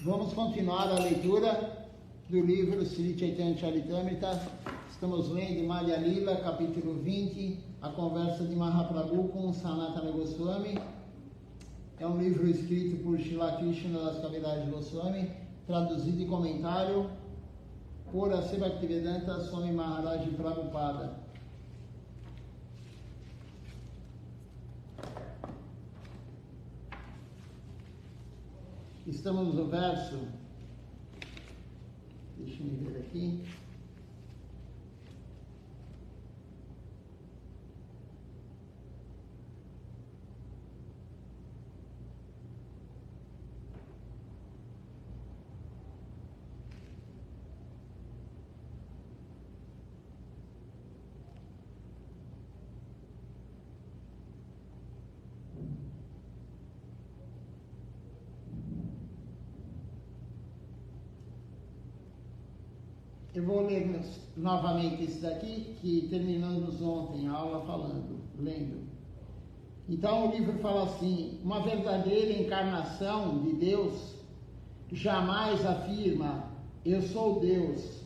Vamos continuar a leitura do livro Sri Chaitanya Charitamrita. Estamos lendo Madhya Lila, capítulo 20, a conversa de Mahaprabhu com Sanatana Goswami. É um livro escrito por Srila Krishna das Kaviraj Goswami, traduzido e comentário por A.C. Bhaktivedanta Swami Maharaj Prabhupada. Estamos no verso, deixa eu ver aqui, eu vou ler novamente esse daqui, que terminamos ontem a aula lendo. Então o livro fala assim: uma verdadeira encarnação de Deus jamais afirma eu sou Deus,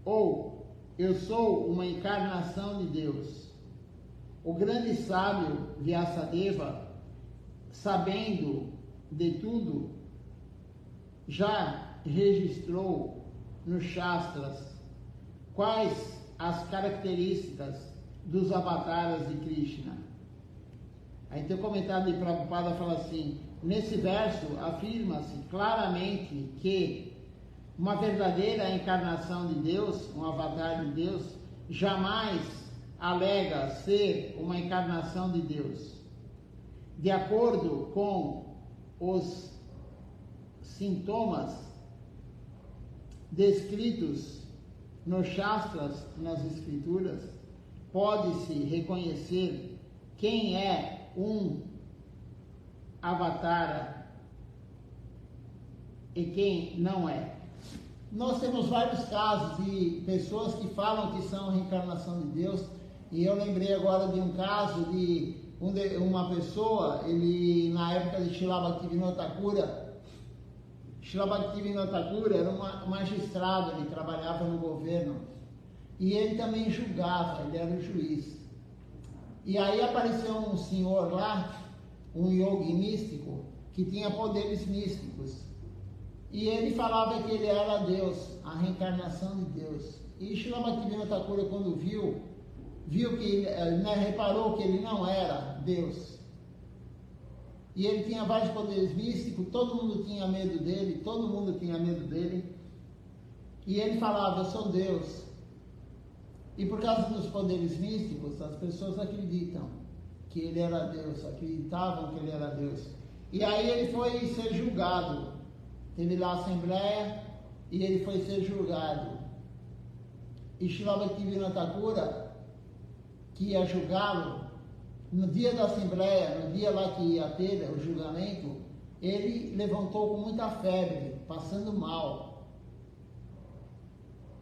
ou eu sou uma encarnação de Deus. O grande sábio Vyasadeva, sabendo de tudo, já registrou nos Shastras quais as características dos avataras de Krishna. Aí tem o comentário de Prabhupada, fala assim: nesse verso afirma-se claramente que uma verdadeira encarnação de Deus, um avatar de Deus, jamais alega ser uma encarnação de Deus. De acordo com os sintomas descritos nos Shastras, nas Escrituras, pode-se reconhecer quem é um avatara e quem não é. Nós temos vários casos de pessoas que falam que são reencarnação de Deus, e eu lembrei agora de um caso de uma pessoa, ele na época de Srila Bhaktivinoda Thakura, Srila Bhaktivinoda Thakura era um magistrado, ele trabalhava no governo, e ele também julgava, ele era o juiz. E aí apareceu um senhor lá, um yogi místico, que tinha poderes místicos, e ele falava que ele era Deus, a reencarnação de Deus. E Srila Bhaktivinoda Thakura, quando viu que reparou que ele não era Deus, e ele tinha vários poderes místicos, todo mundo tinha medo dele, e ele falava, eu sou Deus. E por causa dos poderes místicos, as pessoas acreditam que ele era Deus, acreditavam que ele era Deus. E aí ele foi ser julgado, teve lá a assembleia, e ele foi ser julgado. E Srila Bhaktivinoda Thakura, que ia julgá-lo, no dia da assembleia, no dia lá que ia ter o julgamento, ele levantou com muita febre, passando mal.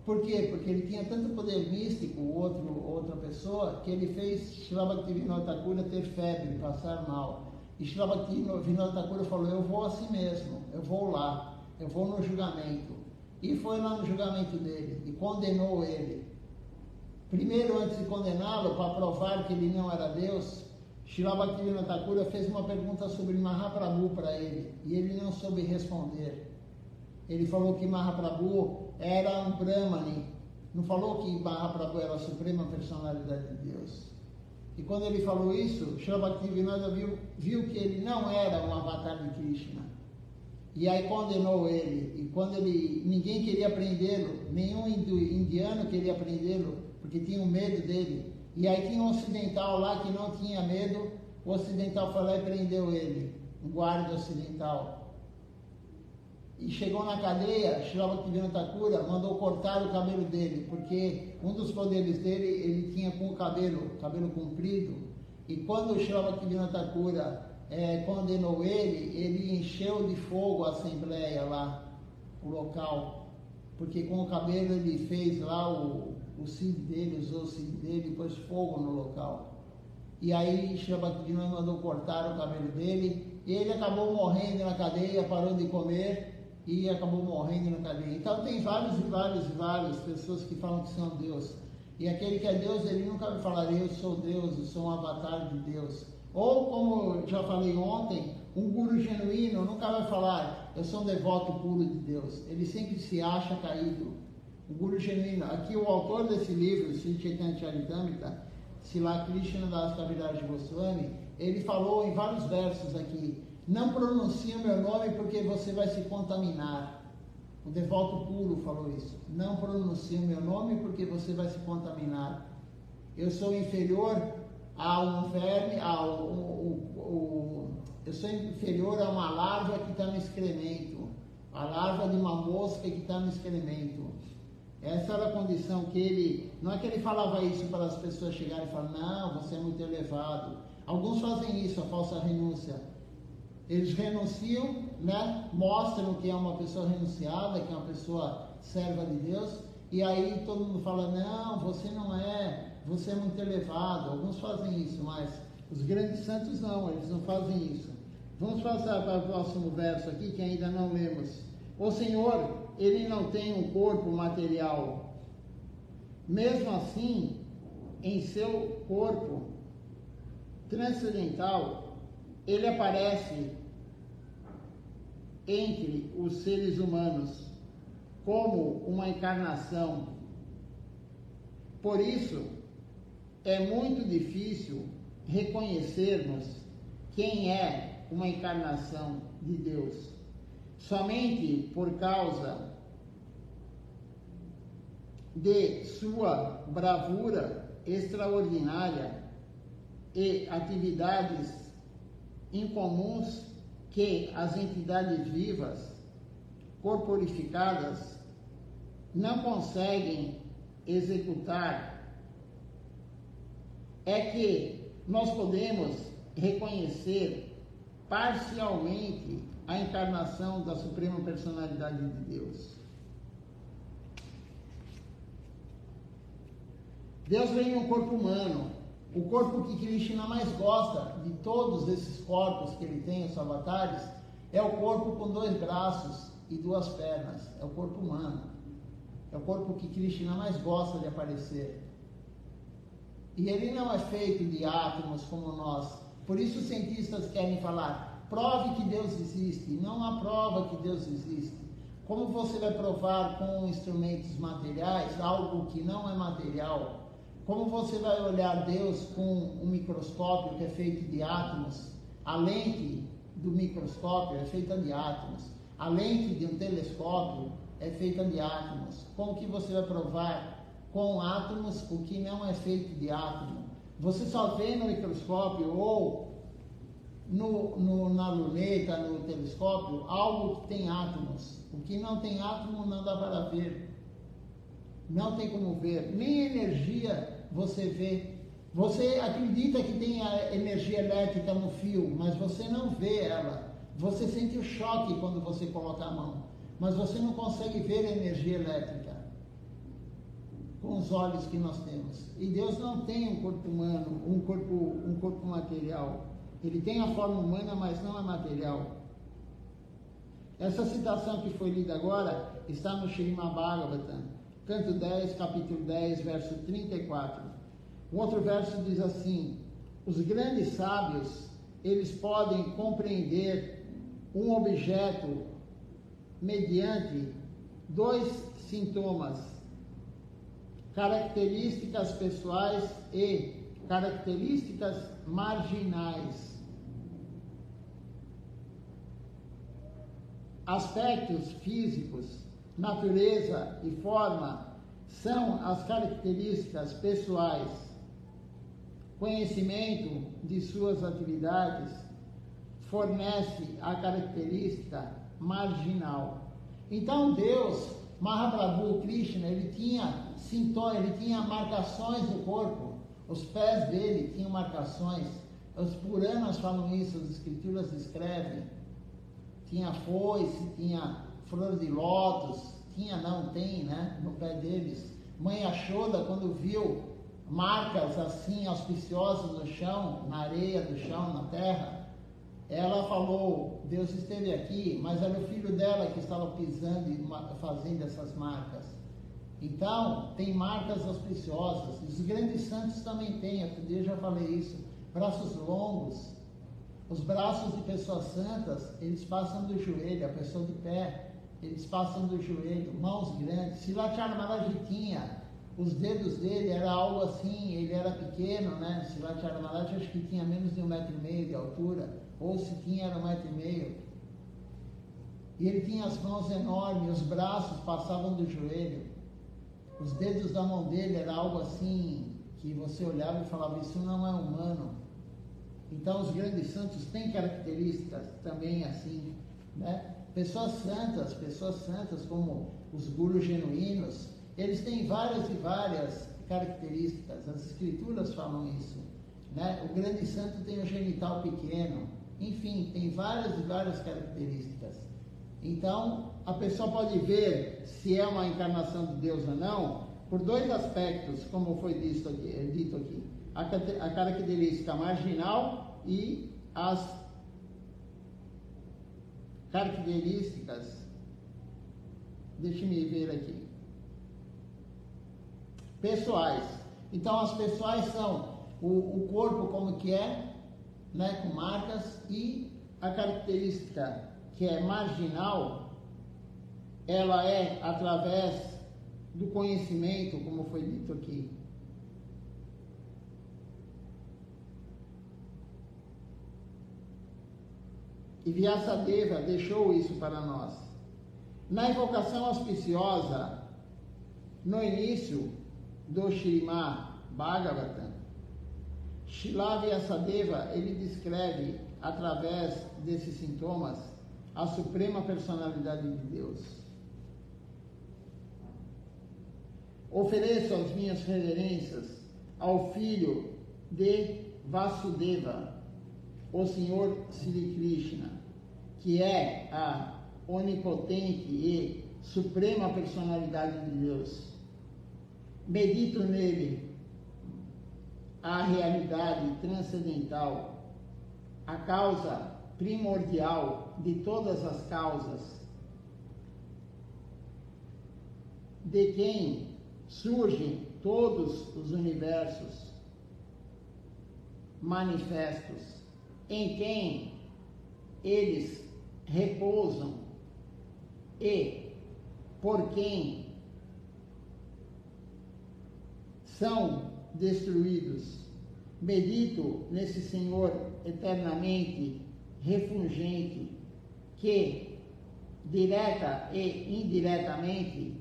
Por quê? Porque ele tinha tanto poder místico, outra pessoa, que ele fez Srila Bhaktivinoda Thakura ter febre, passar mal. E Srila Bhaktivinoda Thakura falou, eu vou assim mesmo, eu vou lá, eu vou no julgamento. E foi lá no julgamento dele, e condenou ele. Primeiro, antes de condená-lo, para provar que ele não era Deus, Srila Bhaktivinoda Thakura fez uma pergunta sobre Mahaprabhu para ele, e ele não soube responder. Ele falou que Mahaprabhu era um Brahmani, não falou que Mahaprabhu era a suprema personalidade de Deus. E quando ele falou isso, Srila Bhaktivinoda viu que ele não era um avatar de Krishna. E aí condenou ele, e quando ninguém queria prendê-lo, nenhum indiano queria prendê-lo, porque tinham medo dele. E aí tinha um ocidental lá que não tinha medo, o ocidental foi lá e prendeu ele, um guarda ocidental. E chegou na cadeia, Srila Bhaktivinoda Thakura mandou cortar o cabelo dele, porque um dos poderes dele, ele tinha com o cabelo comprido, e quando Srila Bhaktivinoda Thakura condenou ele encheu de fogo a assembleia lá, o local, porque com o cabelo ele fez lá o Siddhi dele, usou o Siddhi dele e pôs fogo no local. E aí Srila Bhaktivinoda mandou cortar o cabelo dele e ele acabou morrendo na cadeia, parou de comer e acabou morrendo na cadeia. Então tem várias pessoas que falam que são Deus. E aquele que é Deus, ele nunca vai falar, eu sou Deus, eu sou um avatar de Deus. Ou, como eu já falei ontem, um guru genuíno nunca vai falar, eu sou um devoto puro de Deus. Ele sempre se acha caído. O guru genuíno. Aqui o autor desse livro, Sri Chaitanya Charitamrita, Srila Krishna Das Kaviraj Goswami, ele falou em vários versos aqui, não pronuncie o meu nome porque você vai se contaminar. O devoto puro falou isso. Não pronuncie o meu nome porque você vai se contaminar. Eu sou inferior a um verme, eu sou inferior a uma larva que está no excremento. A larva de uma mosca que está no excremento. Essa era a condição que ele... Não é que ele falava isso para as pessoas chegarem e falar, não, você é muito elevado. Alguns fazem isso, a falsa renúncia. Eles renunciam, né? Mostram que é uma pessoa renunciada, que é uma pessoa serva de Deus, e aí todo mundo fala, não, você não é, você é muito elevado. Alguns fazem isso, mas os grandes santos não, eles não fazem isso. Vamos passar para o próximo verso aqui, que ainda não lemos. O Senhor, ele não tem um corpo material. Mesmo assim, em seu corpo transcendental, ele aparece entre os seres humanos como uma encarnação. Por isso, é muito difícil reconhecermos quem é uma encarnação de Deus. Somente por causa de sua bravura extraordinária e atividades incomuns que as entidades vivas, corporificadas, não conseguem executar, é que nós podemos reconhecer parcialmente a encarnação da Suprema Personalidade de Deus. Deus veio em um corpo humano, o corpo que Krishna mais gosta de todos esses corpos que ele tem, os avatares, é o corpo com 2 braços e 2 pernas, é o corpo humano. É o corpo que Krishna mais gosta de aparecer. E ele não é feito de átomos como nós. Por isso os cientistas querem falar, prove que Deus existe. Não há prova que Deus existe. Como você vai provar com instrumentos materiais algo que não é material? Como você vai olhar Deus com um microscópio que é feito de átomos? A lente do microscópio é feita de átomos. A lente de um telescópio é feita de átomos. Como que você vai provar com átomos o que não é feito de átomo? Você só vê no microscópio ou na luneta, no telescópio, algo que tem átomos. O que não tem átomo não dá para ver. Não tem como ver. Nem energia você vê. Você acredita que tem a energia elétrica no fio, mas você não vê ela. Você sente o choque quando você coloca a mão, mas você não consegue ver a energia elétrica com os olhos que nós temos. E Deus não tem um corpo humano, um corpo material. Ele tem a forma humana, mas não é material. Essa citação que foi lida agora está no Srimad Bhagavatam, canto 10, capítulo 10, verso 34. Um outro verso diz assim: os grandes sábios, eles podem compreender um objeto mediante 2 sintomas, características pessoais e características marginais. Aspectos físicos, natureza e forma são as características pessoais. Conhecimento de suas atividades fornece a característica marginal. Então Deus, Mahaprabhu Krishna, ele tinha sintomas, ele tinha marcações no corpo. Os pés dele tinham marcações. Os Puranas falam isso, as escrituras descrevem. Tinha foice, tinha flor de lótus, tem, né, no pé deles. Mãe Yashoda, quando viu marcas assim auspiciosas no chão, na areia do chão, na terra, ela falou, Deus esteve aqui, mas era o filho dela que estava pisando e fazendo essas marcas. Então, tem marcas auspiciosas. Os grandes santos também têm, outro dia eu já falei isso, braços longos. Os braços de pessoas santas, eles passam do joelho, a pessoa de pé, eles passam do joelho, mãos grandes. Silatiyar Maharaj tinha, os dedos dele era algo assim, ele era pequeno, né? Silatiyar Maharaj acho que tinha menos de 1,5 m de altura, ou se tinha era 1,5 m. E ele tinha as mãos enormes, os braços passavam do joelho. Os dedos da mão dele era algo assim, que você olhava e falava, isso não é humano. Então os grandes santos têm características também assim, né? Pessoas santas como os gurus genuínos, eles têm várias e várias características, as escrituras falam isso, né? O grande santo tem o genital pequeno, enfim, tem várias e várias características. Então, a pessoa pode ver se é uma encarnação de Deus ou não, por dois aspectos, como foi dito aqui. A característica marginal e as características, deixe-me ver aqui, pessoais. Então, as pessoais são o corpo como que é, né, com marcas, e a característica que é marginal, ela é através do conhecimento, como foi dito aqui. E Vyasadeva deixou isso para nós. Na invocação auspiciosa, no início do Srimad Bhagavatam, Srila Vyasadeva, ele descreve, através desses sintomas, a suprema personalidade de Deus. Ofereço as minhas reverências ao filho de Vasudeva, o Senhor Sri Krishna, que é a onipotente e suprema personalidade de Deus. Medito nele a realidade transcendental, a causa primordial de todas as causas, de quem surgem todos os universos manifestos, em quem eles repousam e por quem são destruídos. Medito nesse Senhor eternamente refulgente, que direta e indiretamente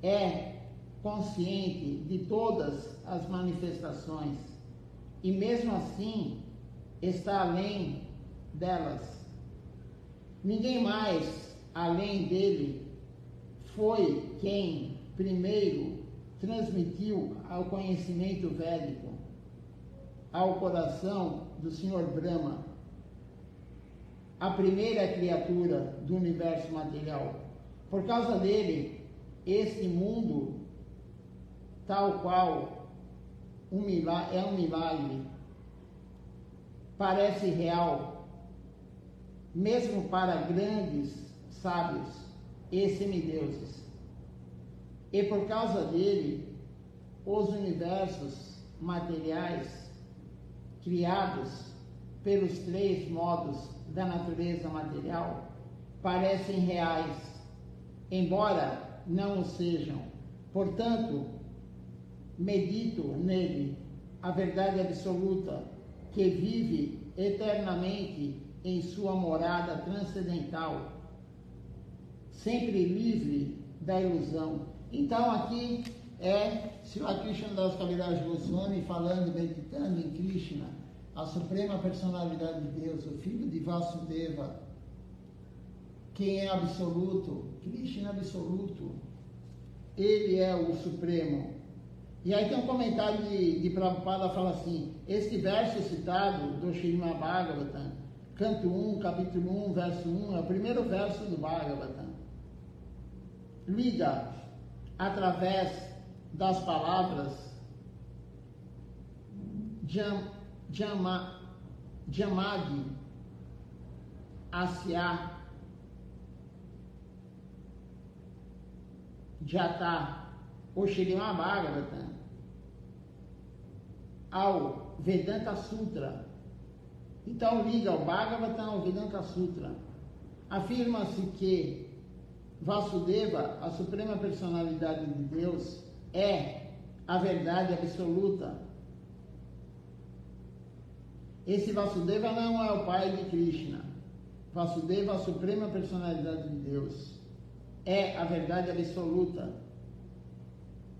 é consciente de todas as manifestações e mesmo assim está além delas. Ninguém mais além dele foi quem primeiro transmitiu ao conhecimento védico, ao coração do Senhor Brahma, a primeira criatura do universo material. Por causa dele, este mundo, tal qual é um milagre, parece real, mesmo para grandes sábios e semideuses. E por causa dele, os universos materiais criados pelos três modos da natureza material parecem reais, embora não o sejam. Portanto, medito nele, a verdade absoluta, que vive eternamente em sua morada transcendental, sempre livre da ilusão. Então aqui é Srila Krishnadas Kaviraj Goswami falando, meditando em Krishna, a suprema personalidade de Deus, o filho de Vasudeva, quem é absoluto, Krishna é absoluto, ele é o supremo. E aí tem um comentário de Prabhupada, fala assim, este verso citado do Srimad Bhagavatam, canto 1, capítulo 1, verso 1, é o primeiro verso do Bhagavatam. Liga, através das palavras Jamadi, Asya, Jata, o Srimad Bhagavatam, ao Vedanta Sutra. Então liga o Bhagavatam ao Vedanta Sutra. Afirma-se que Vasudeva, a suprema personalidade de Deus, é a verdade absoluta. Esse Vasudeva não é o pai de Krishna. Vasudeva, a suprema personalidade de Deus, é a verdade absoluta,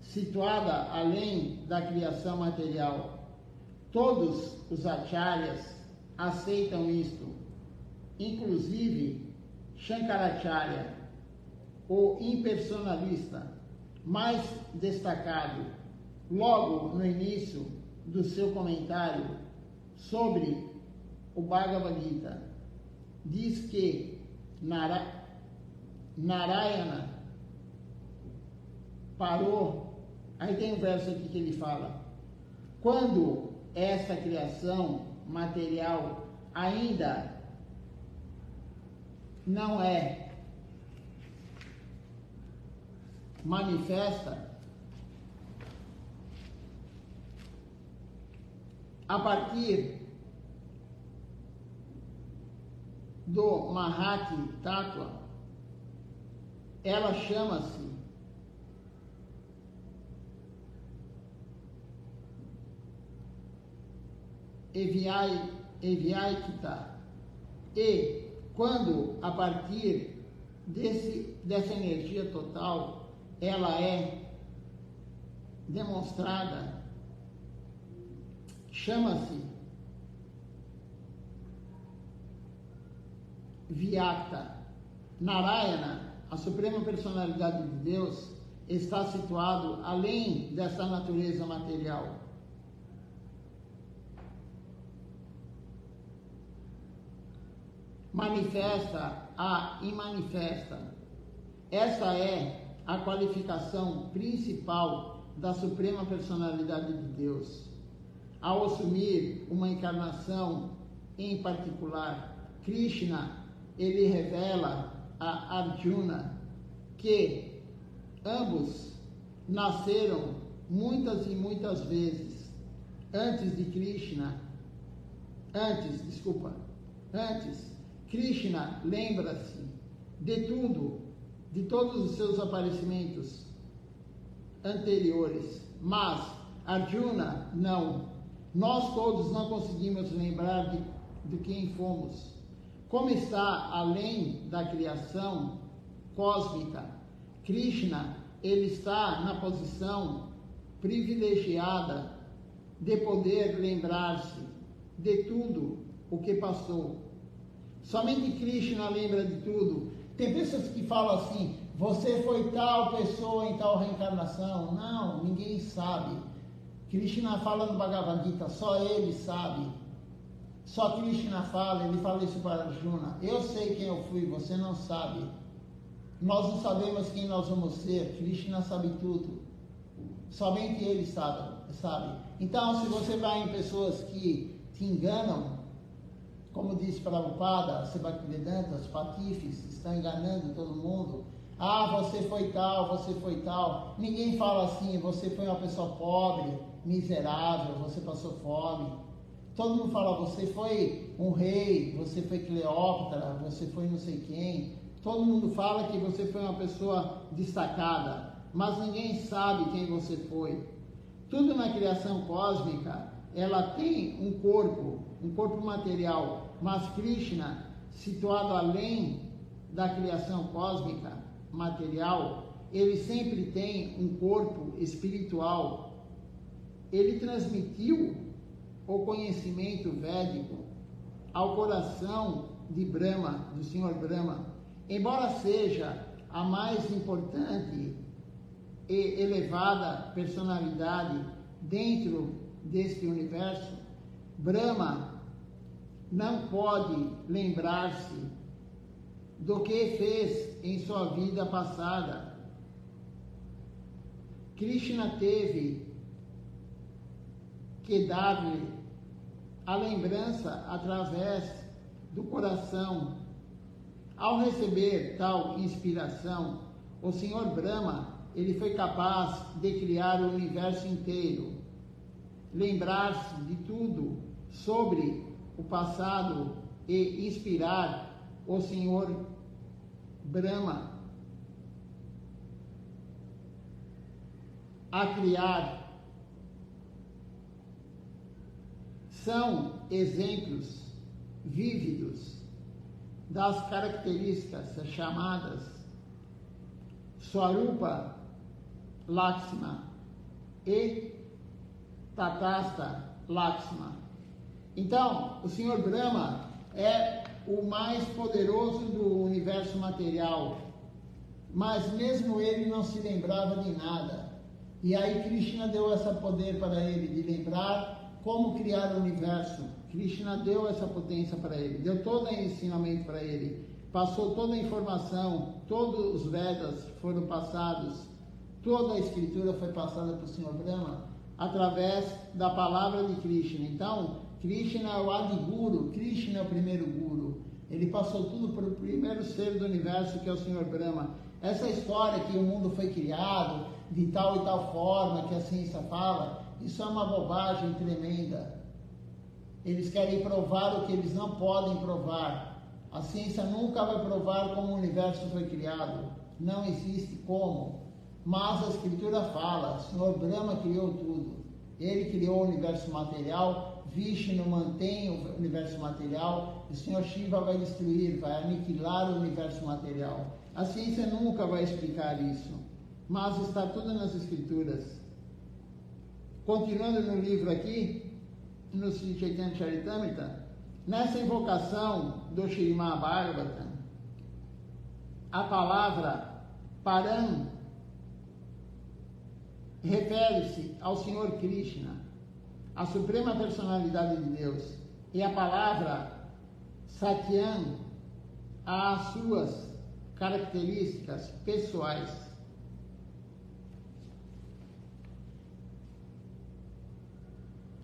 situada além da criação material. Todos os acharyas aceitam isto, inclusive Shankaracharya, o impersonalista mais destacado, logo no início do seu comentário sobre o Bhagavad Gita, diz que Narayana parou. Aí tem um verso aqui que ele fala: quando essa criação material ainda não é manifesta, a partir do Mahati Tattva, ela chama-se Evyaikita. E quando a partir dessa energia total ela é demonstrada, chama-se Vyakta. Narayana, a suprema personalidade de Deus, está situado além dessa natureza material. Manifesta a imanifesta. Essa é a qualificação principal da suprema personalidade de Deus. Ao assumir uma encarnação em particular, Krishna, ele revela a Arjuna que ambos nasceram muitas e muitas vezes antes, Krishna lembra-se de tudo, de todos os seus aparecimentos anteriores, mas Arjuna não. Nós todos não conseguimos lembrar de quem fomos. Como está além da criação cósmica, Krishna, ele está na posição privilegiada de poder lembrar-se de tudo o que passou. Somente Krishna lembra de tudo. Tem pessoas que falam assim: você foi tal pessoa em tal reencarnação. Não, ninguém sabe. Krishna fala no Bhagavad Gita, só ele sabe. Só Krishna fala, ele fala isso para Arjuna: eu sei quem eu fui, você não sabe. Nós não sabemos quem nós vamos ser, Krishna sabe tudo. Somente ele sabe. Então, se você vai em pessoas que te enganam, como disse Prabhupada, Bhaktivedanta, os patifes estão enganando todo mundo. Ah, você foi tal. Ninguém fala assim: você foi uma pessoa pobre, miserável, você passou fome. Todo mundo fala: você foi um rei, você foi Cleópatra, você foi não sei quem. Todo mundo fala que você foi uma pessoa destacada, mas ninguém sabe quem você foi. Tudo na criação cósmica, ela tem um corpo material, mas Krishna, situado além da criação cósmica material, ele sempre tem um corpo espiritual. Ele transmitiu o conhecimento védico ao coração de Brahma, do Senhor Brahma. Embora seja a mais importante e elevada personalidade dentro deste universo, Brahma não pode lembrar-se do que fez em sua vida passada. Krishna teve que dar-lhe a lembrança através do coração Ao receber tal inspiração, o Senhor Brahma, ele foi capaz de criar o universo inteiro, lembrar-se de tudo sobre o passado e inspirar o Senhor Brahma a criar. São exemplos vívidos das características chamadas Swarupa Lakshma e Tatastha Lakshma. Então, o Senhor Brahma é o mais poderoso do universo material, mas mesmo ele não se lembrava de nada. E aí Krishna deu esse poder para ele, de lembrar como criar o universo. Krishna deu essa potência para ele, deu todo o ensinamento para ele, passou toda a informação, todos os Vedas foram passados, toda a escritura foi passada para o Senhor Brahma através da palavra de Krishna. Então, Krishna é o Adi Guru, Krishna é o primeiro Guru. Ele passou tudo para o primeiro ser do universo, que é o Senhor Brahma. Essa história que o mundo foi criado de tal e tal forma, que a ciência fala, isso é uma bobagem tremenda. Eles querem provar o que eles não podem provar. A ciência nunca vai provar como o universo foi criado. Não existe como. Mas a Escritura fala, o Senhor Brahma criou tudo. Ele criou o universo material, Vishnu mantém o universo material, o Senhor Shiva vai destruir, vai aniquilar o universo material. A ciência nunca vai explicar isso, mas está tudo nas Escrituras. Continuando no livro aqui, no Sri Chaitanya Charitamrita, nessa invocação do Śrīmad Bhagavatam, a palavra Param refere-se ao Senhor Krishna, a suprema personalidade de Deus, e a palavra Satyam às suas características pessoais.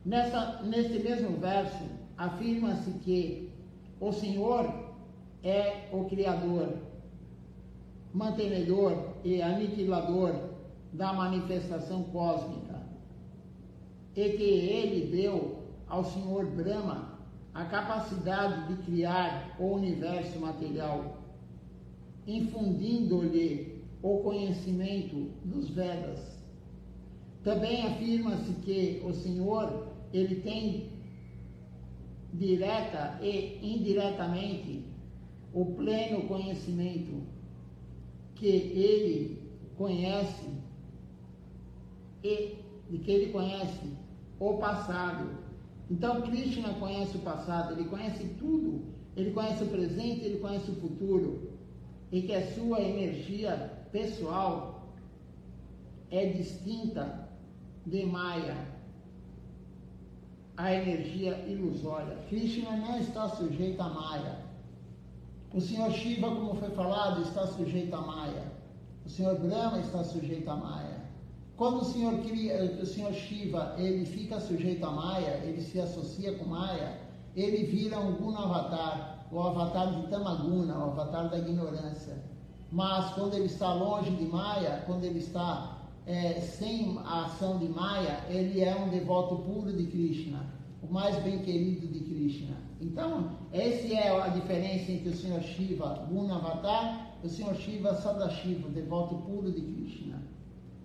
Neste mesmo verso, afirma-se que o Senhor é o Criador, mantenedor e aniquilador da manifestação cósmica, e que ele deu ao Senhor Brahma a capacidade de criar o universo material, infundindo-lhe o conhecimento dos Vedas. Também afirma-se que o Senhor, ele tem direta e indiretamente o pleno conhecimento, que ele conhece e de que ele conhece o passado. Então Krishna conhece o passado, ele conhece tudo, ele conhece o presente, ele conhece o futuro, e que a sua energia pessoal é distinta de Maya, a energia ilusória. Krishna não está sujeito a Maya. O Senhor Shiva, como foi falado, está sujeito a Maya. O Senhor Brahma está sujeito a Maya. Quando o Senhor Shiva, ele fica sujeito a Maya, ele se associa com Maya, ele vira um Guna Avatar, o avatar de Tamaguna, o avatar da ignorância. Mas quando ele está longe de Maya, quando ele está sem a ação de Maya, ele é um devoto puro de Krishna, o mais bem querido de Krishna. Então, essa é a diferença entre o Senhor Shiva, Guna Avatar, e o Senhor Shiva Sadashiva, o devoto puro de Krishna.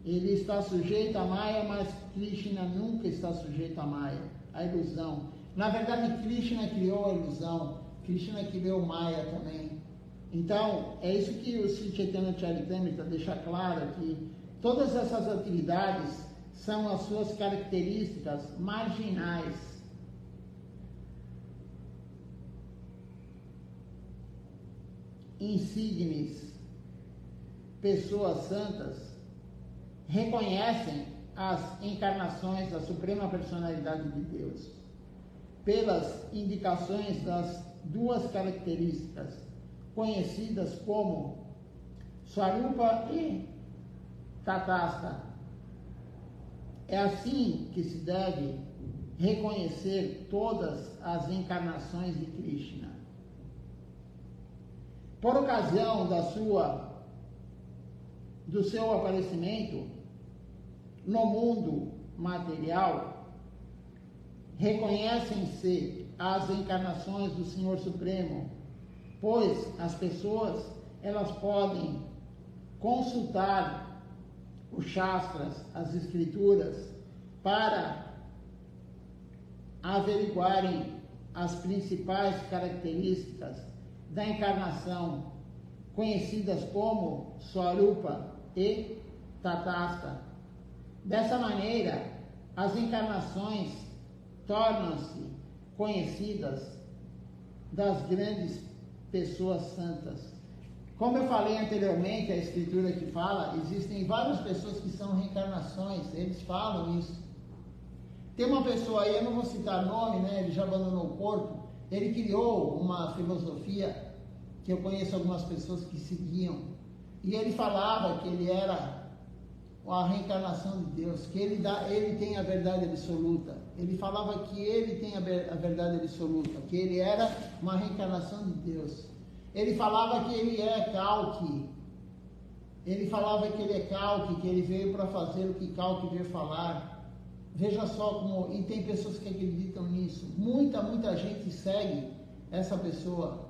Ele está sujeito a Maya, mas Krishna nunca está sujeito a Maya, a ilusão. Na verdade, Krishna criou a ilusão, Krishna criou Maya também. Então, é isso que o Sri Chaitanya Charitamrita deixa claro aqui. Todas essas atividades são as suas características marginais. Insígnes, pessoas santas, reconhecem as encarnações da Suprema Personalidade de Deus pelas indicações das duas características conhecidas como Swarupa e Tatastha. É assim que se deve reconhecer todas as encarnações de Krishna. por ocasião do seu aparecimento no mundo material, reconhecem-se as encarnações do Senhor Supremo, pois as pessoas, elas podem consultar os Shastras, as Escrituras, para averiguarem as principais características da encarnação, conhecidas como Swarupa e Tatastha. Dessa maneira, as encarnações tornam-se conhecidas das grandes pessoas santas. Como eu falei anteriormente, a Escritura que fala, existem várias pessoas que são reencarnações, eles falam isso. Tem uma pessoa aí, eu não vou citar nome, né? Ele já abandonou o corpo. Ele criou uma filosofia que eu conheço algumas pessoas que seguiam. E ele falava que ele era a reencarnação de Deus, que ele tem a verdade absoluta. Ele falava que ele tem a verdade absoluta, que ele era uma reencarnação de Deus. Ele falava que ele é Kalki. Ele falava que ele é Kalki, que ele veio para fazer o que Kalki veio falar. Veja só como... E tem pessoas que acreditam nisso. Muita gente segue essa pessoa.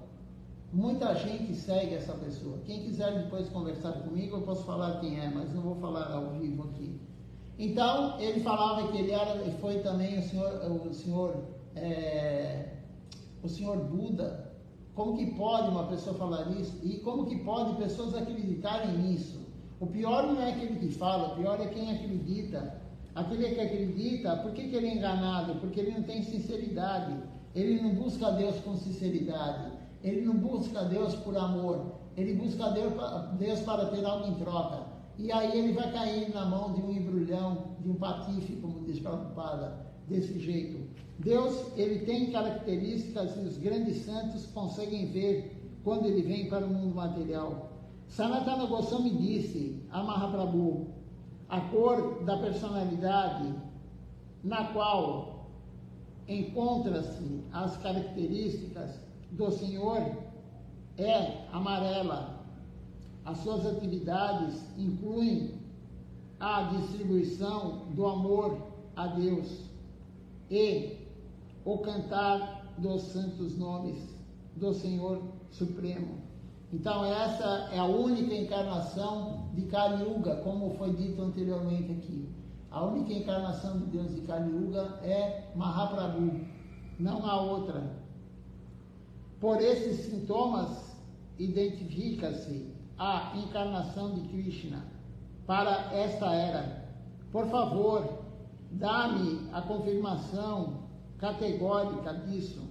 Muita gente segue essa pessoa. Quem quiser depois conversar comigo, eu posso falar quem é, mas não vou falar ao vivo aqui. Então, ele falava que ele foi também o senhor Buda. Como que pode uma pessoa falar isso? E como que pode pessoas acreditarem nisso? O pior não é aquele que fala, o pior é quem acredita. Aquele que acredita, por que ele é enganado? Porque ele não tem sinceridade. Ele não busca Deus com sinceridade. Ele não busca Deus por amor. Ele busca Deus para ter algo em troca. E aí ele vai cair na mão de um embrulhão, de um patife, como diz Prabhupada, desse jeito. Deus, ele tem características e os grandes santos conseguem ver quando ele vem para o mundo material. Sanatana Goswami disse a Mahaprabhu, a cor da personalidade na qual encontra-se as características do Senhor é amarela. As suas atividades incluem a distribuição do amor a Deus e o cantar dos santos nomes do Senhor Supremo. Então essa é a única encarnação de Kali Yuga, como foi dito anteriormente aqui. A única encarnação de Deus de Kali Yuga é Mahaprabhu, não há outra. Por esses sintomas identifica-se a encarnação de Krishna para esta era. Por favor, dá-me a confirmação categórica disso,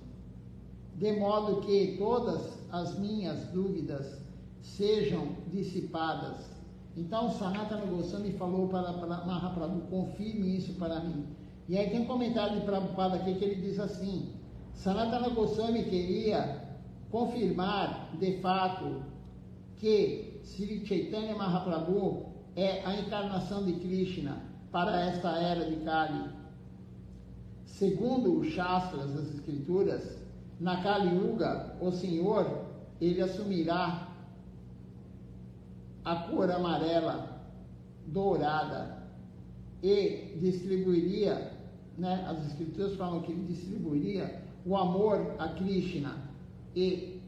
de modo que todas as minhas dúvidas sejam dissipadas. Então Sanatana Goswami falou para Mahaprabhu, confirme isso para mim. E aí tem um comentário de Prabhupada aqui que ele diz assim, Sanatana Goswami queria confirmar de fato que Sri Chaitanya Mahaprabhu é a encarnação de Krishna para esta era de Kali. Segundo os Shastras, as Escrituras, na Kali Yuga, o Senhor, ele assumirá a cor amarela, dourada, e distribuiria, né, as Escrituras falam que ele distribuiria o amor a Krishna e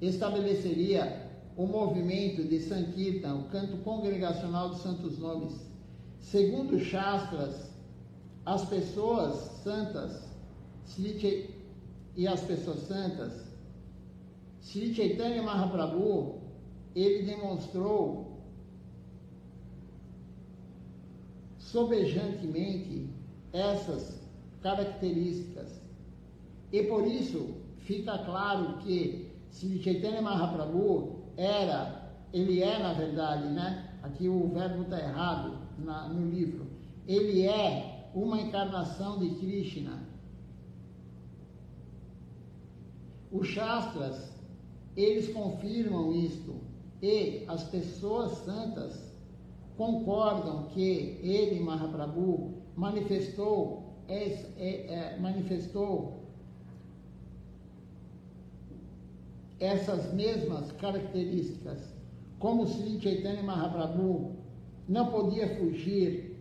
estabeleceria o movimento de Sankirtan, o canto congregacional dos santos nomes. Segundo os Shastras, as pessoas santas e as pessoas santas, Sri Chaitanya Mahaprabhu, ele demonstrou sobejantemente essas características. E por isso fica claro que Sri Chaitanya Mahaprabhu ele é na verdade, né? Aqui o verbo está errado no livro. Ele é uma encarnação de Krishna. Os Shastras, eles confirmam isto. E as pessoas santas concordam que ele, Mahaprabhu, manifestou essas mesmas características, como Sri Chaitanya Mahaprabhu não podia fugir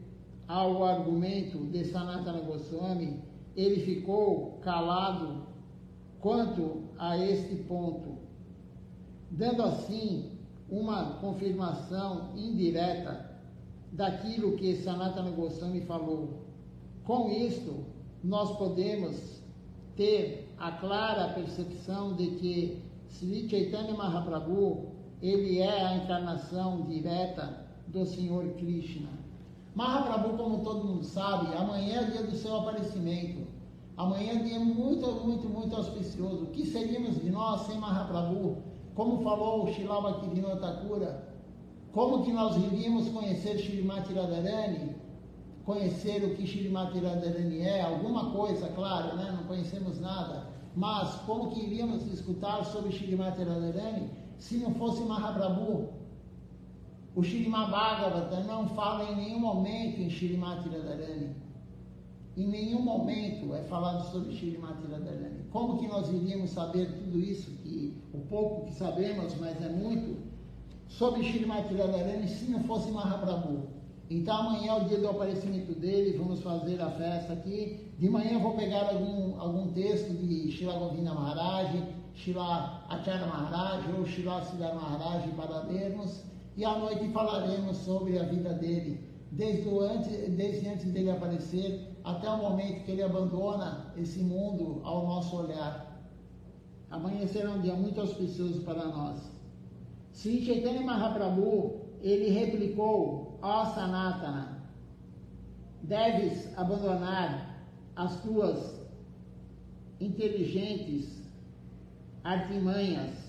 ao argumento de Sanatana Goswami, ele ficou calado quanto a este ponto, dando assim uma confirmação indireta daquilo que Sanatana Goswami falou. Com isto, nós podemos ter a clara percepção de que Sri Chaitanya Mahaprabhu, ele é a encarnação direta do Senhor Krishna. Mahaprabhu, como todo mundo sabe, amanhã é o dia do seu aparecimento. Amanhã é um dia muito auspicioso. O que seríamos de nós sem Mahaprabhu? Como falou o Srila Bhaktivinoda Thakura, como que nós iríamos conhecer Shrimati Radharani, conhecer o que Shrimati Radharani é, alguma coisa, claro, né? Não conhecemos nada, mas como que iríamos escutar sobre Shrimati Radharani se não fosse Mahaprabhu? O Srimad Bhagavatam não fala em nenhum momento em Shrimati Radharani. Em nenhum momento é falado sobre Shrimati Radharani. Como que nós iríamos saber tudo isso, que o pouco que sabemos, mas é muito, sobre Shrimati Radharani se não fosse Mahaprabhu? Então amanhã é o dia do aparecimento dele, vamos fazer a festa aqui. De manhã eu vou pegar algum texto de Srila Govinda Maharaj, Srila Acharya Maharaj ou Srila Siddhar Maharaj para lermos. E à noite falaremos sobre a vida dele, desde antes dele aparecer até o momento que ele abandona esse mundo ao nosso olhar. Amanhã será um dia muito auspicioso para nós. Sri Chaitanya Mahaprabhu, ele replicou: ó Sanatana, deves abandonar as tuas inteligentes artimanhas.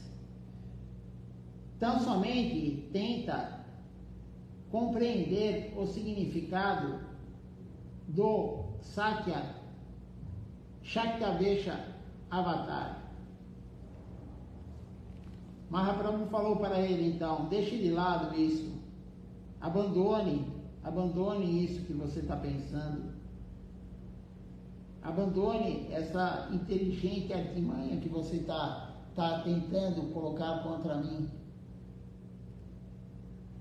Tão somente tenta compreender o significado do Sakya Shaktavesha Avatar. Mahaprabhu falou para ele, então, deixe de lado isso, abandone isso que você está pensando, abandone essa inteligente artimanha que você está tentando colocar contra mim.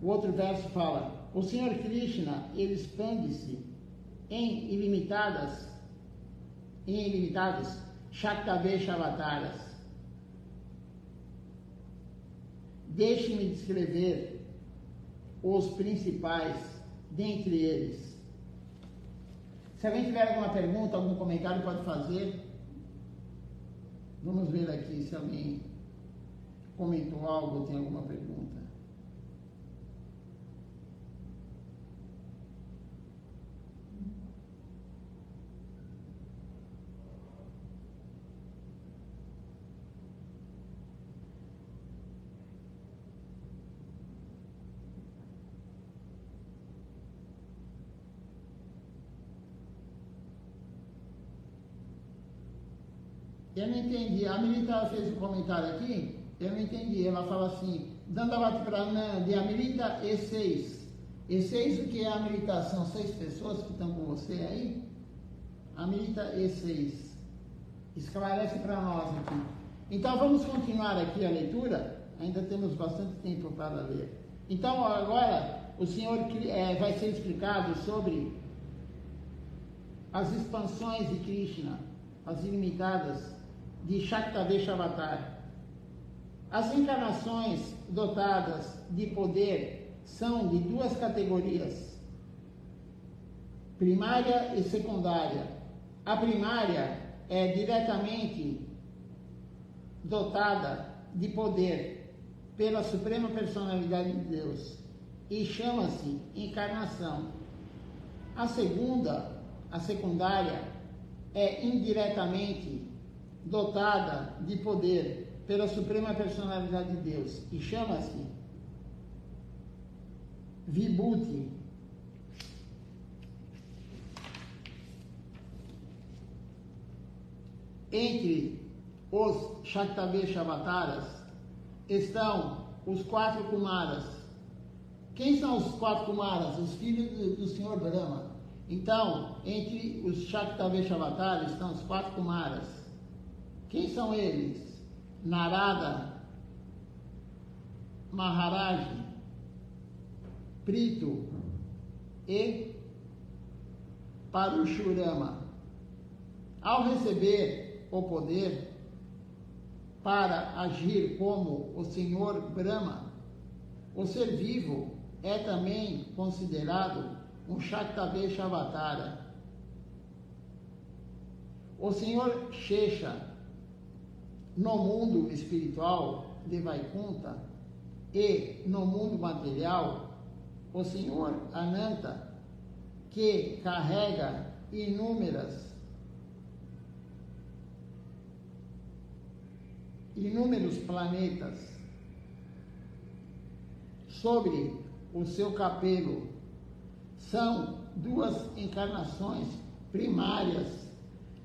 O outro verso fala: o Senhor Krishna, ele expande-se em ilimitados Shaktavesha Avataras. Deixe-me descrever os principais dentre eles. Se alguém tiver alguma pergunta, algum comentário, pode fazer. Vamos ver aqui se alguém comentou algo ou tem alguma pergunta. Eu não entendi. A Amrita fez um comentário aqui, eu não entendi. Ela fala assim: Dandavati Pranam de Amrita E6. E6, o que é a Amrita? São 6 pessoas que estão com você aí? Amrita E6. Esclarece para nós aqui. Então vamos continuar aqui a leitura. Ainda temos bastante tempo para ler. Então agora o Senhor vai ser explicado sobre as expansões de Krishna, as ilimitadas de Shaktavesha Avatar. As encarnações dotadas de poder são de 2 categorias, primária e secundária. A primária é diretamente dotada de poder pela Suprema Personalidade de Deus e chama-se encarnação. A segunda, a secundária, é indiretamente dotada de poder pela Suprema Personalidade de Deus e chama-se Vibhuti. Entre os Shaktavesha Avataras estão os 4 Kumaras. Quem são os 4 Kumaras? Os filhos do Senhor Brahma. Então, entre os Shaktavesha Avataras estão os 4 Kumaras. Quem são eles? Narada, Maharaj, Prito e Parashurama. Ao receber o poder para agir como o Senhor Brahma, o ser vivo é também considerado um Shaktabesha Avatara. O Senhor Shesha, no mundo espiritual de Vaikuntha e no mundo material, o Senhor Ananta, que carrega inúmeros planetas sobre o seu capelo, são duas encarnações primárias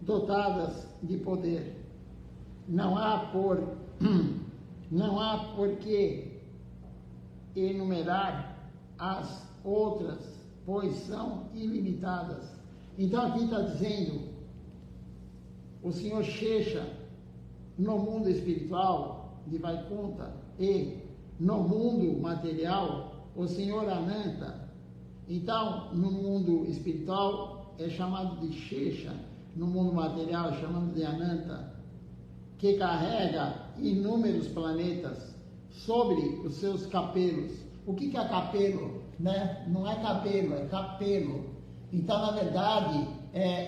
dotadas de poder. Não há por que enumerar as outras, pois são ilimitadas. Então aqui está dizendo o Senhor Shesha no mundo espiritual de Vaikuntha e no mundo material o Senhor Ananta. Então no mundo espiritual é chamado de Shesha, no mundo material é chamado de Ananta, que carrega inúmeros planetas sobre os seus capelos. O que é capelo? Né? Não é cabelo, é capelo. Então, na verdade,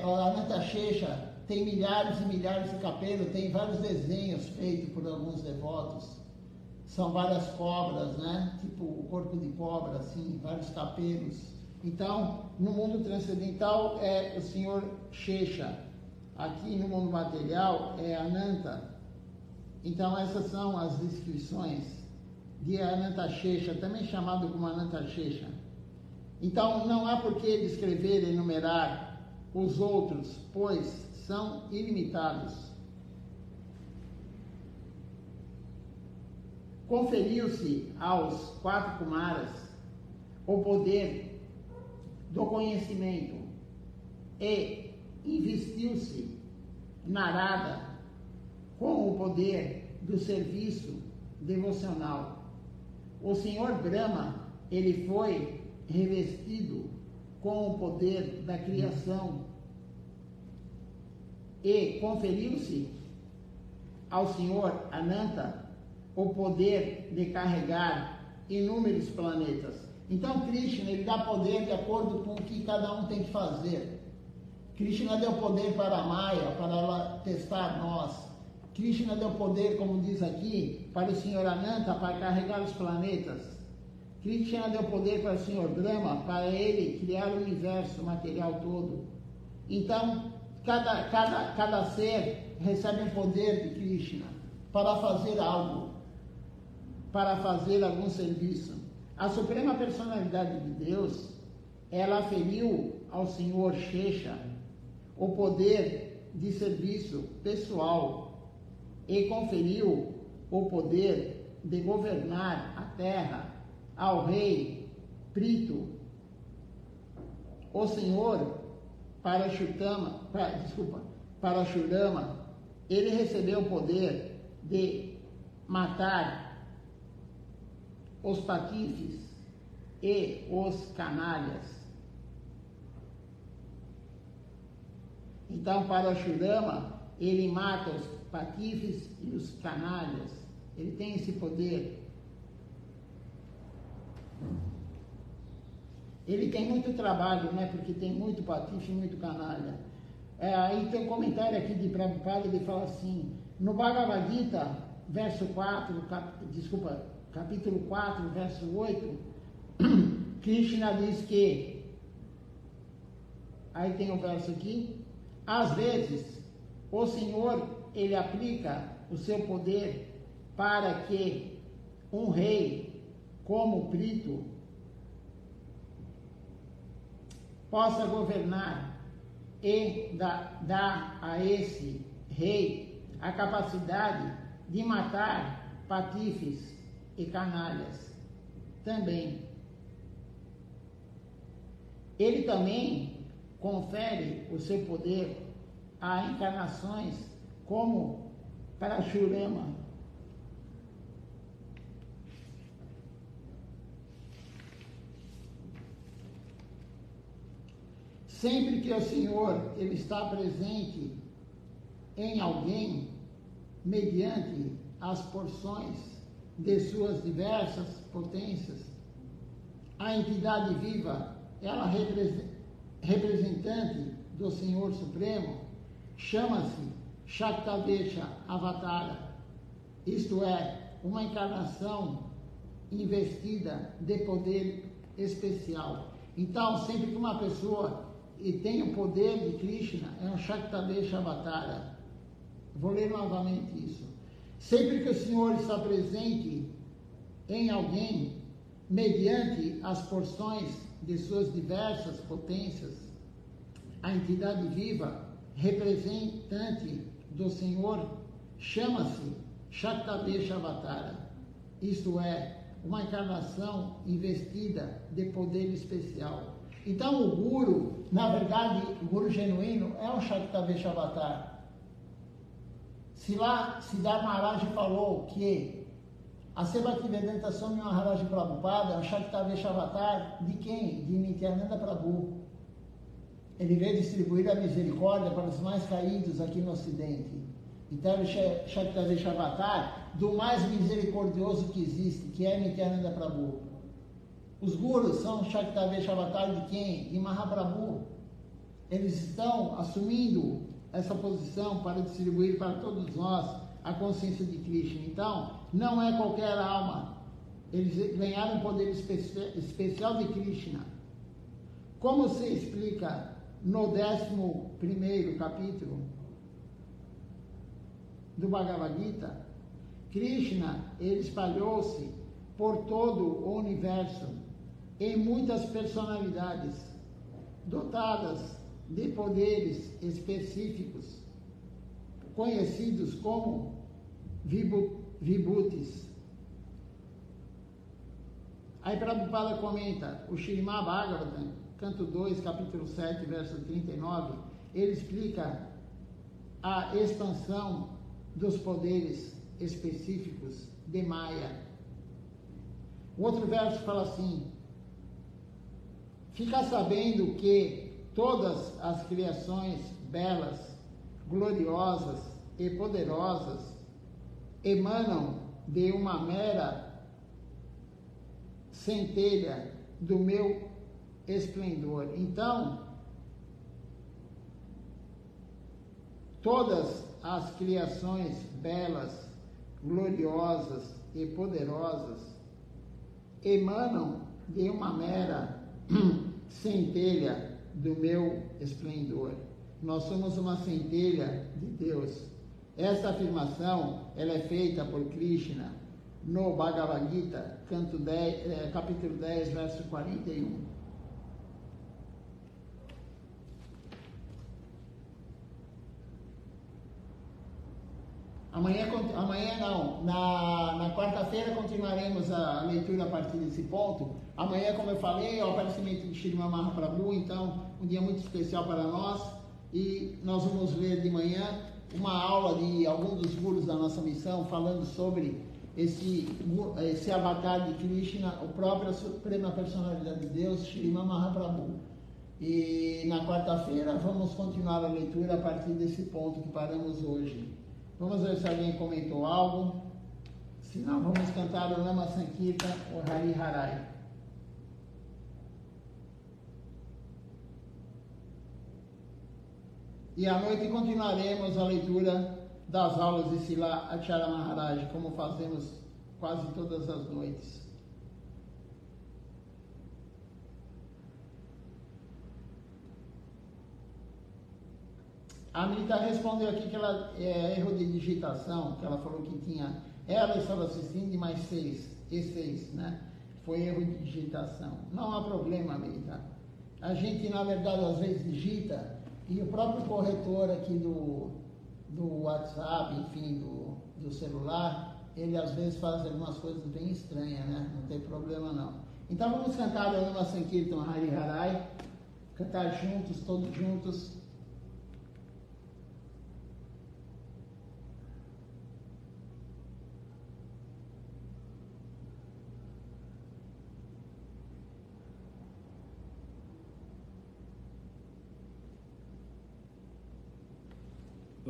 o Ananta Shesha tem milhares e milhares de capelos, tem vários desenhos feitos por alguns devotos. São várias cobras, né? Tipo o corpo de cobra, assim, vários capelos. Então, no mundo transcendental é o Senhor Shesha. Aqui no mundo material é Ananta. Então essas são as descrições de Ananta Shesha, também chamado como Ananta Shesha. Então não há por que descrever e enumerar os outros, pois são ilimitados. Conferiu-se aos 4 Kumaras o poder do conhecimento e investiu-se Narada com o poder do serviço devocional. O Senhor Brahma, ele foi revestido com o poder da criação e conferiu-se ao Senhor Ananta o poder de carregar inúmeros planetas. Então Krishna, ele dá poder de acordo com o que cada um tem que fazer. Krishna deu poder para a Maya, para ela testar nós. Krishna deu poder, como diz aqui, para o Senhor Ananta, para carregar os planetas. Krishna deu poder para o Senhor Brahma, para ele criar o universo material todo. Então, cada ser recebe um poder de Krishna para fazer algo, para fazer algum serviço. A Suprema Personalidade de Deus, ela aferiu ao Senhor Shesha o poder de serviço pessoal e conferiu o poder de governar a terra ao rei Prito. O Senhor Parashurama, ele recebeu o poder de matar os patifes e os canalhas. Então, Parashurama, ele mata os patifes e os canalhas. Ele tem esse poder. Ele tem muito trabalho, né? Porque tem muito patife e muito canalha. Aí tem um comentário aqui de Prabhupada, ele fala assim, no Bhagavad Gita, capítulo 4, verso 8, Krishna diz que, aí tem um verso aqui, às vezes, o Senhor, ele aplica o seu poder para que um rei como Prito possa governar e dá a esse rei a capacidade de matar patifes e canalhas também. Ele também confere o seu poder a encarnações como Parashurama. Sempre que o Senhor ele está presente em alguém, mediante as porções de suas diversas potências, a entidade viva, ela representante do Senhor Supremo, chama-se Shaktavesha Avatara, isto é, uma encarnação investida de poder especial. Então, sempre que uma pessoa tem o poder de Krishna, é um Shaktavesha Avatara. Vou ler novamente isso. Sempre que o Senhor está presente em alguém, mediante as porções de suas diversas potências, a entidade viva, representante do Senhor, chama-se Shaktavesha Avatara, isto é, uma encarnação investida de poder especial. Então o Guru, na verdade, o Guru genuíno é um Shaktavesha Avatar. Siddhar Maharaj falou que a Bhaktivedanta Swami Maharaj Prabhupada é um Shaktavesha Avatar de quem? De Nityananda Prabhu. Ele veio distribuir a misericórdia para os mais caídos aqui no Ocidente. Então ele é Shaktavesha Avatar do mais misericordioso que existe, que é Nityananda Prabhu. Os Gurus são Shaktavesha Avatar de quem? De Mahaprabhu. Eles estão assumindo essa posição para distribuir para todos nós a consciência de Krishna. Então, não é qualquer alma. Eles ganharam um poder especial de Krishna. Como se explica no 11º capítulo do Bhagavad Gita, Krishna, ele espalhou-se por todo o universo em muitas personalidades dotadas de poderes específicos, conhecidos como vibhutis. Aí Prabhupada comenta, o Śrīmad Bhagavatam, canto 2, capítulo 7, verso 39, ele explica a expansão dos poderes específicos de Maya. O outro verso fala assim: fica sabendo que todas as criações belas, gloriosas e poderosas emanam de uma mera centelha do meu esplendor. Então, todas as criações belas, gloriosas e poderosas emanam de uma mera centelha do meu esplendor. Nós somos uma centelha de Deus. Essa afirmação, ela é feita por Krishna no Bhagavad Gita, capítulo 10, verso 41. Na quarta-feira continuaremos a leitura a partir desse ponto. Amanhã, como eu falei, é o aparecimento de Śrīmad Mahaprabhu, então um dia muito especial para nós, e nós vamos ler de manhã uma aula de algum dos gurus da nossa missão, falando sobre esse avatar de Krishna, a própria Suprema Personalidade de Deus, Śrīmad Mahaprabhu. E na quarta-feira vamos continuar a leitura a partir desse ponto que paramos hoje. Vamos ver se alguém comentou algo. Se não, vamos cantar o Nama Sankirtan, o Hari Harai. E à noite continuaremos a leitura das aulas de Srila Acharya Maharaj, como fazemos quase todas as noites. A Anita respondeu aqui que ela erro de digitação, que ela falou que tinha, ela estava assistindo e mais 6, né? Foi erro de digitação. Não há problema, Anita. A gente, na verdade, às vezes digita, e o próprio corretor aqui do WhatsApp, enfim, do celular, ele às vezes faz algumas coisas bem estranhas, né? Não tem problema não. Então vamos cantar o Nama Sankirtan Hari Harai, cantar juntos, todos juntos.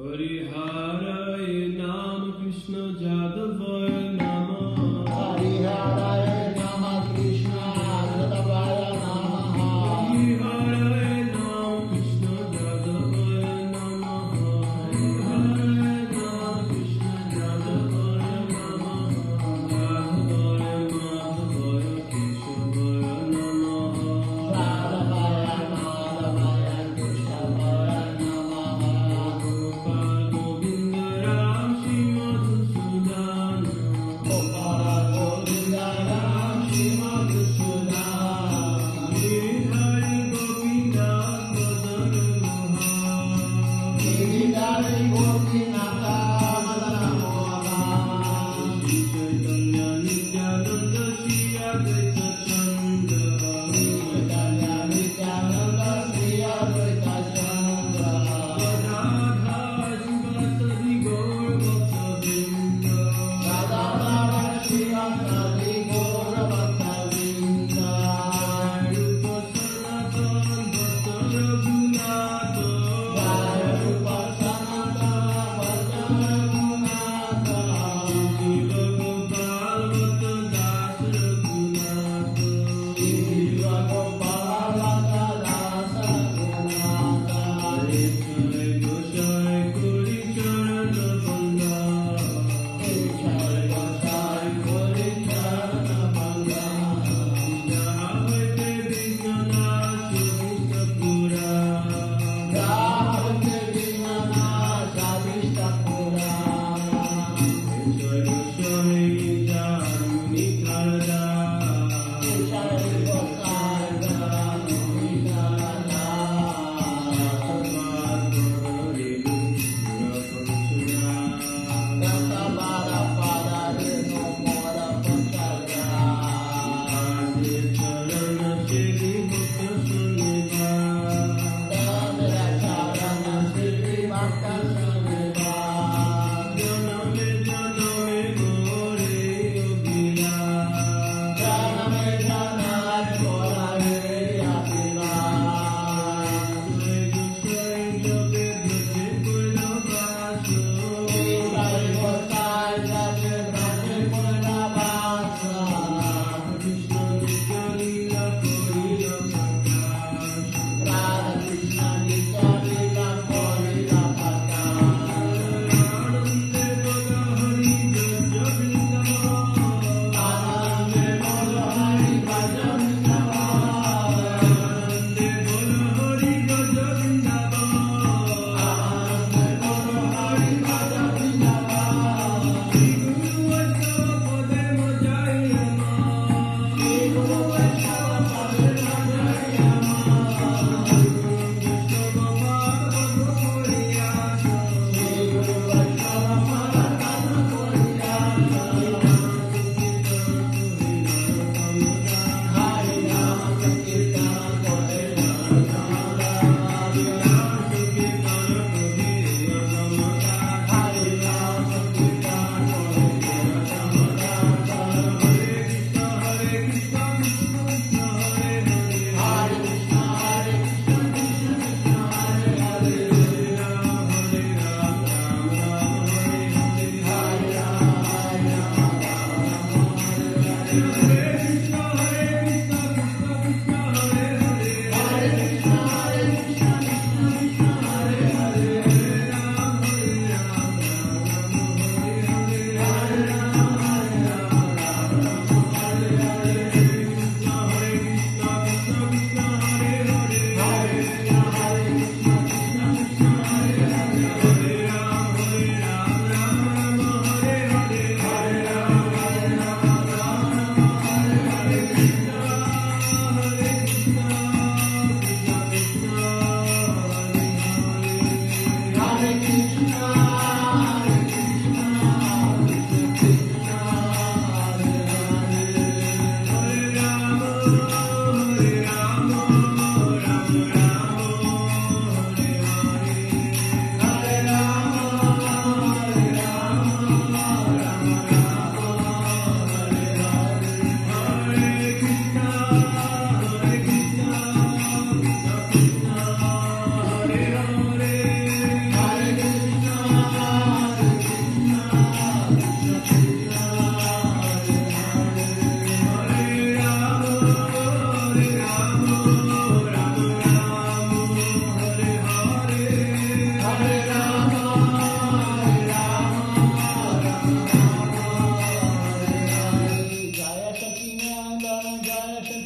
Hariharaya Nama Krishna Jadavaya Nama Hariharaya Nama Krishna Jadavaya Nama Hariharaya Nama Krishna Jadavaya Nama Hariharaya Nama Krishna Jadavaya Nama Jadavaya Madhavaya Keshavaya Nama Jadavaya Madhavaya Keshavaya Nama Gopal Govinda Rashi Madhusudana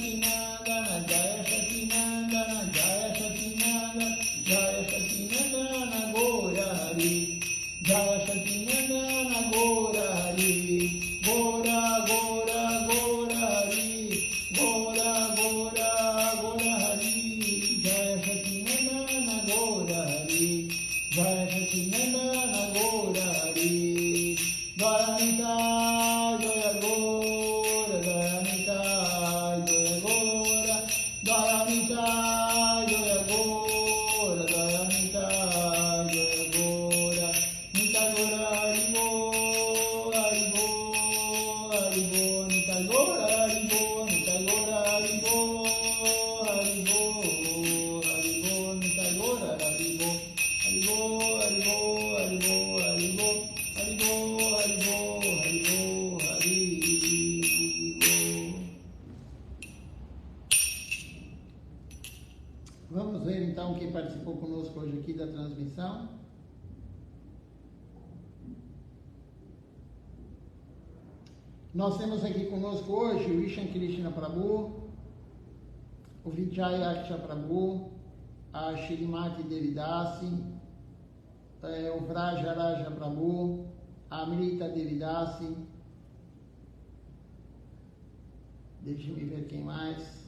Satinandana, Jaya Satinandana, Jaya Satinandana, Jaya Satinandana, Gora Hari, Jaya Satinandana, Gora Hari, Gora, Gora, Gora Hari, Gora, Gora, Gora Hari, Jaya Satinandana, Gora Hari, Jaya Satinandana, Gora Hari, Dwaramita, Jaya Gora, Dwaramita, Jaya Gora, Dwaramita, Jaya Gora, Dwaramita, Jaya Gora, Nita Gora, Haribo, Haribo, Haribo, Nita Gora, Haribo, Nita Gora, Haribo, Haribo, Haribo, Nita Gora, Haribo, Haribo, Haribo, Haribo, Haribo, Haribo, Haribo, Haribo, Haribo. Vamos ver então quem participou conosco hoje aqui da transmissão. Nós temos aqui conosco hoje o Ishan Krishna Prabhu, o Vijaya Aksha Prabhu, a Shrimati Devidasi, o Vrajaraja Prabhu, a Amrita Devidasi. Deixe-me ver quem mais.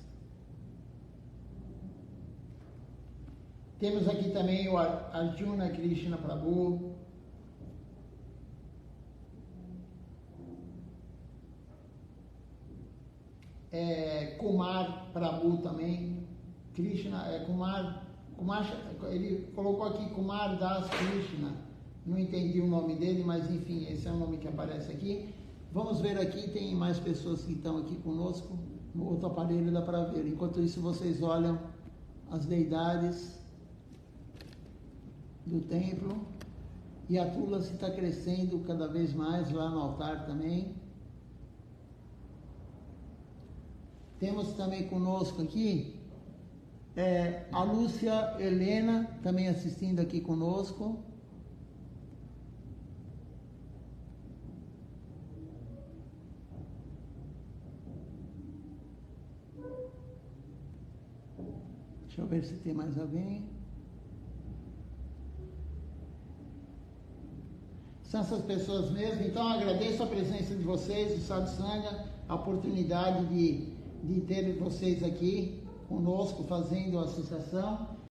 Temos aqui também o Arjuna Krishna Prabhu, Kumar Prabhu também, Krishna, Kumar, ele colocou aqui Kumar Das Krishna, não entendi o nome dele, mas enfim, esse é o nome que aparece aqui. Vamos ver aqui, tem mais pessoas que estão aqui conosco, no outro aparelho dá para ver. Enquanto isso vocês olham as deidades do templo, e a Tulasi está crescendo cada vez mais lá no altar também. Temos também conosco aqui a Lúcia Helena, também assistindo aqui conosco. Deixa eu ver se tem mais alguém. São essas pessoas mesmo. Então, agradeço a presença de vocês, o Satsanga, a oportunidade de ter vocês aqui conosco, fazendo a associação.